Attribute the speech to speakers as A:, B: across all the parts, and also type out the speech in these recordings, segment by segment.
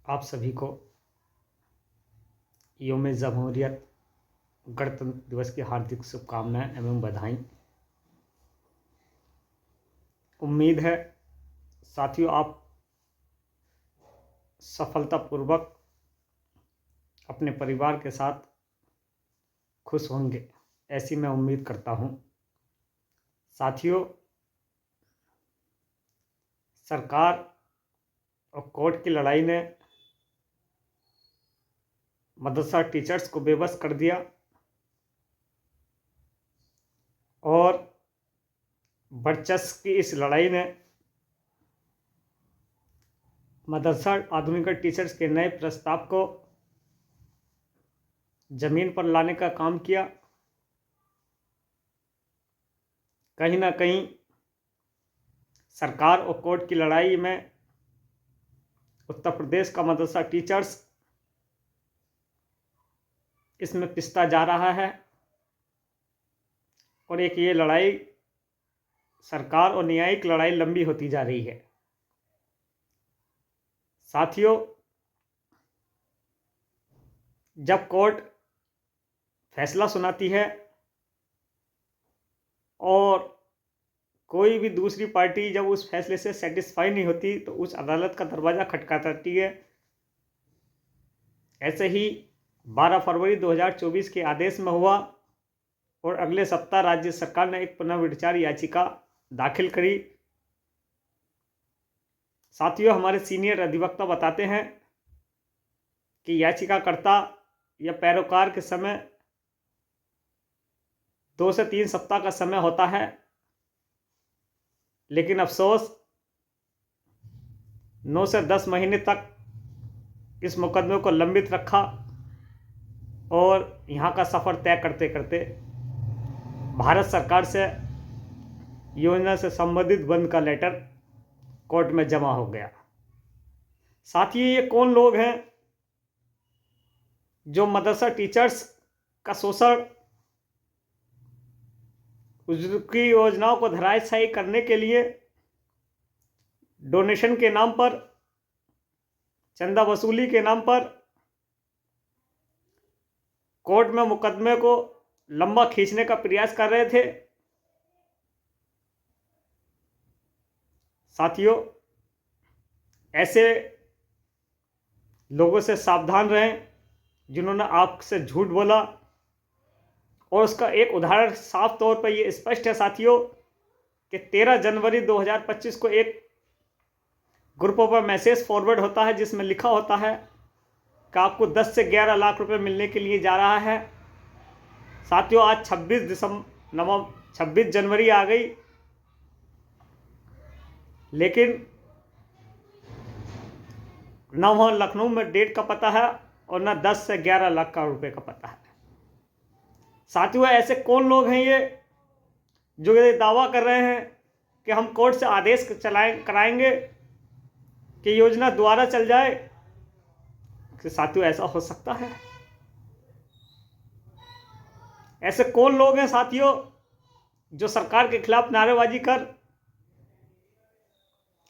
A: आप सभी को यौम जमहूरियत गणतंत्र दिवस की हार्दिक शुभकामनाएं एवं बधाई। उम्मीद है साथियों आप सफलतापूर्वक अपने परिवार के साथ खुश होंगे, ऐसी मैं उम्मीद करता हूं। साथियों, सरकार और कोर्ट की लड़ाई ने मदरसा टीचर्स को बेबस कर दिया और वर्चस्व की इस लड़ाई ने मदरसा आधुनिक टीचर्स के नए प्रस्ताव को जमीन पर लाने का काम किया। कहीं ना कहीं सरकार और कोर्ट की लड़ाई में उत्तर प्रदेश का मदरसा टीचर्स इसमें पिसता जा रहा है और एक ये लड़ाई सरकार और न्यायिक लड़ाई लंबी होती जा रही है। साथियों, जब कोर्ट फैसला सुनाती है और कोई भी दूसरी पार्टी जब उस फैसले से सेटिस्फाई नहीं होती तो उस अदालत का दरवाज़ा खटखटाती है। ऐसे ही 12 फरवरी 2024 के आदेश में हुआ और अगले सप्ताह राज्य सरकार ने एक पुनर्विचार याचिका दाखिल करी। साथियों, हमारे सीनियर अधिवक्ता बताते हैं कि याचिकाकर्ता या पैरोकार के समय 2 से 3 सप्ताह का समय होता है, लेकिन अफसोस 9 से 10 महीने तक इस मुकदमे को लंबित रखा और यहाँ का सफ़र तय करते करते भारत सरकार से योजना से संबंधित बंद का लेटर कोर्ट में जमा हो गया। साथियों, ये कौन लोग हैं जो मदरसा टीचर्स का शोषण, उसकी योजनाओं को धराशायी करने के लिए डोनेशन के नाम पर, चंदा वसूली के नाम पर कोर्ट में मुकदमे को लंबा खींचने का प्रयास कर रहे थे। साथियों, ऐसे लोगों से सावधान रहें जिन्होंने आपसे झूठ बोला और उसका एक उदाहरण साफ तौर पर ये स्पष्ट है साथियों कि 13 जनवरी 2025 को एक ग्रुपों पर मैसेज फॉरवर्ड होता है जिसमें लिखा होता है कि आपको 10 से 11 लाख रुपए मिलने के लिए जा रहा है। साथियों, आज 26 जनवरी आ गई, लेकिन न वहाँ लखनऊ में डेट का पता है और न 10 से 11 लाख का रुपए का पता है। साथियों, ऐसे कौन लोग हैं ये जो ये दावा कर रहे हैं कि हम कोर्ट से आदेश कराएंगे कि योजना दोबारा चल जाए? कि साथियों, ऐसा हो सकता है? ऐसे कौन लोग हैं साथियों जो सरकार के खिलाफ नारेबाजी कर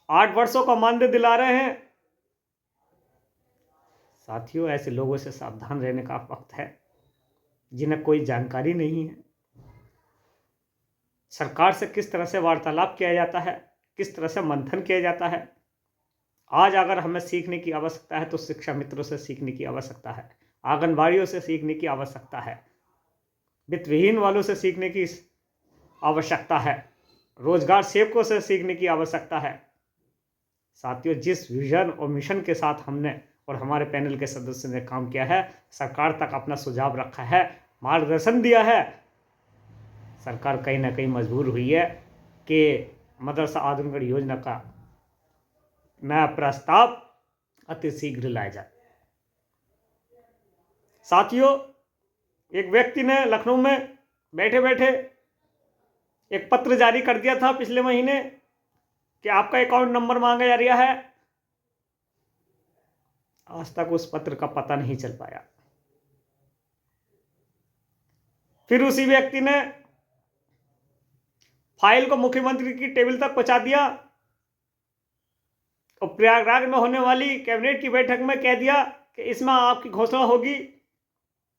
A: 8 वर्षों का मानदेय दिला रहे हैं? साथियों, ऐसे लोगों से सावधान रहने का वक्त है जिन्हें कोई जानकारी नहीं है सरकार से किस तरह से वार्तालाप किया जाता है, किस तरह से मंथन किया जाता है। आज अगर हमें सीखने की आवश्यकता है तो शिक्षा मित्रों से सीखने की आवश्यकता है, आंगनबाड़ियों से सीखने की आवश्यकता है, वित्तविहीन वालों से सीखने की आवश्यकता है, रोजगार सेवकों से सीखने की आवश्यकता है। साथियों, जिस विजन और मिशन के साथ हमने और हमारे पैनल के सदस्य ने काम किया है, सरकार तक अपना सुझाव रखा है, मार्गदर्शन दिया है, सरकार कहीं ना कहीं मजबूर हुई है कि मदरसा आधुनिक योजना का नया प्रस्ताव अति शीघ्र लाया जाए। साथियों, एक व्यक्ति ने लखनऊ में बैठे बैठे एक पत्र जारी कर दिया था पिछले महीने कि आपका अकाउंट नंबर मांगा जा रहा है। आज तक उस पत्र का पता नहीं चल पाया। फिर उसी व्यक्ति ने फाइल को मुख्यमंत्री की टेबल तक पहुंचा दिया और प्रयागराज में होने वाली कैबिनेट की बैठक में कह दिया कि इसमें आपकी घोषणा होगी।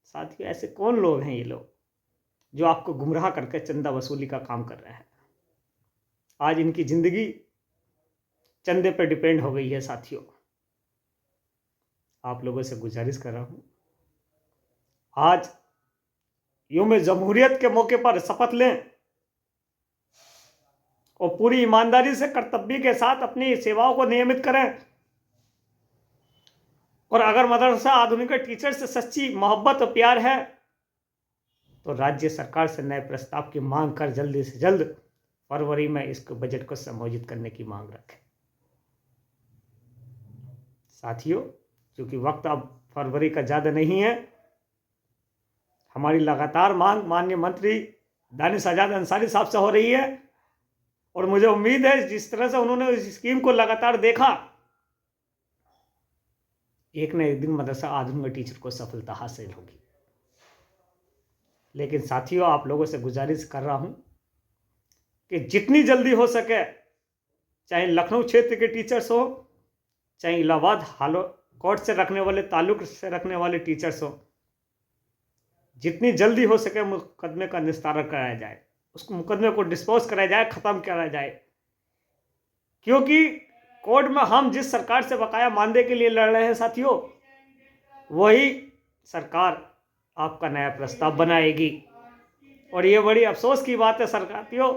A: साथियों, ऐसे कौन लोग हैं ये लोग जो आपको गुमराह करके चंदा वसूली का काम कर रहे हैं? आज इनकी जिंदगी चंदे पर डिपेंड हो गई है। साथियों, आप लोगों से गुजारिश कर रहा हूं, आज यौम जमहूरियत के मौके पर शपथ लें और पूरी ईमानदारी से कर्तव्य के साथ अपनी सेवाओं को नियमित करें। और अगर मदरसा आधुनिक टीचर से सच्ची मोहब्बत और प्यार है तो राज्य सरकार से नए प्रस्ताव की मांग कर जल्दी से जल्द फरवरी में इसको बजट को समायोजित करने की मांग रखें। साथियों, क्योंकि वक्त अब फरवरी का ज़्यादा नहीं है, हमारी लगातार मांग माननीय मंत्री दानिश आजाद अंसारी साहब से हो रही है और मुझे उम्मीद है जिस तरह से उन्होंने इस स्कीम को लगातार देखा, एक न एक दिन मदरसा आधुनिक टीचर को सफलता हासिल होगी। लेकिन साथियों, आप लोगों से गुजारिश कर रहा हूं कि जितनी जल्दी हो सके, चाहे लखनऊ क्षेत्र के टीचर्स हो, चाहे इलाहाबाद कोर्ट से रखने वाले, ताल्लुक से रखने वाले टीचर्स हो, जितनी जल्दी हो सके मुकदमे का निस्तारा कराया जाए, उसको मुकदमे को डिस्पोज कराया जाए, ख़त्म कराया जाए। क्योंकि कोर्ट में हम जिस सरकार से बकाया मानदेय के लिए लड़ रहे हैं साथियों, वही सरकार आपका नया प्रस्ताव बनाएगी। और ये बड़ी अफसोस की बात है साथियों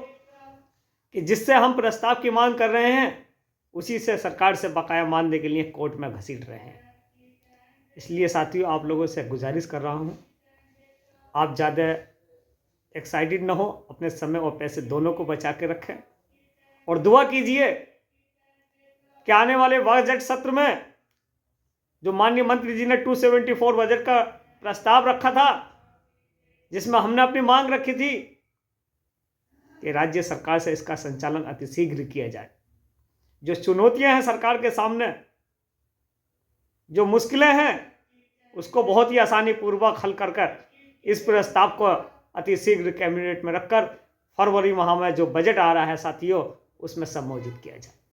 A: कि जिससे हम प्रस्ताव की मांग कर रहे हैं उसी से सरकार से बकाया मानदेय के लिए कोर्ट में घसीट रहे हैं। इसलिए साथियों, आप लोगों से गुजारिश कर रहा हूँ, आप ज़्यादा एक्साइटेड ना हो, अपने समय और पैसे दोनों को बचा के रखें और दुआ कीजिए कि आने वाले बजट सत्र में जो माननीय मंत्री जी ने 274 बजट का प्रस्ताव रखा था, जिसमें हमने अपनी मांग रखी थी कि राज्य सरकार से इसका संचालन अतिशीघ्र किया जाए। जो चुनौतियां हैं सरकार के सामने, जो मुश्किलें हैं, उसको बहुत ही आसानी पूर्वक हल कर कर इस प्रस्ताव को अतिशीघ्र कैबिनेट में रखकर फरवरी माह में जो बजट आ रहा है साथियों, उसमें समायोजित किया जाए।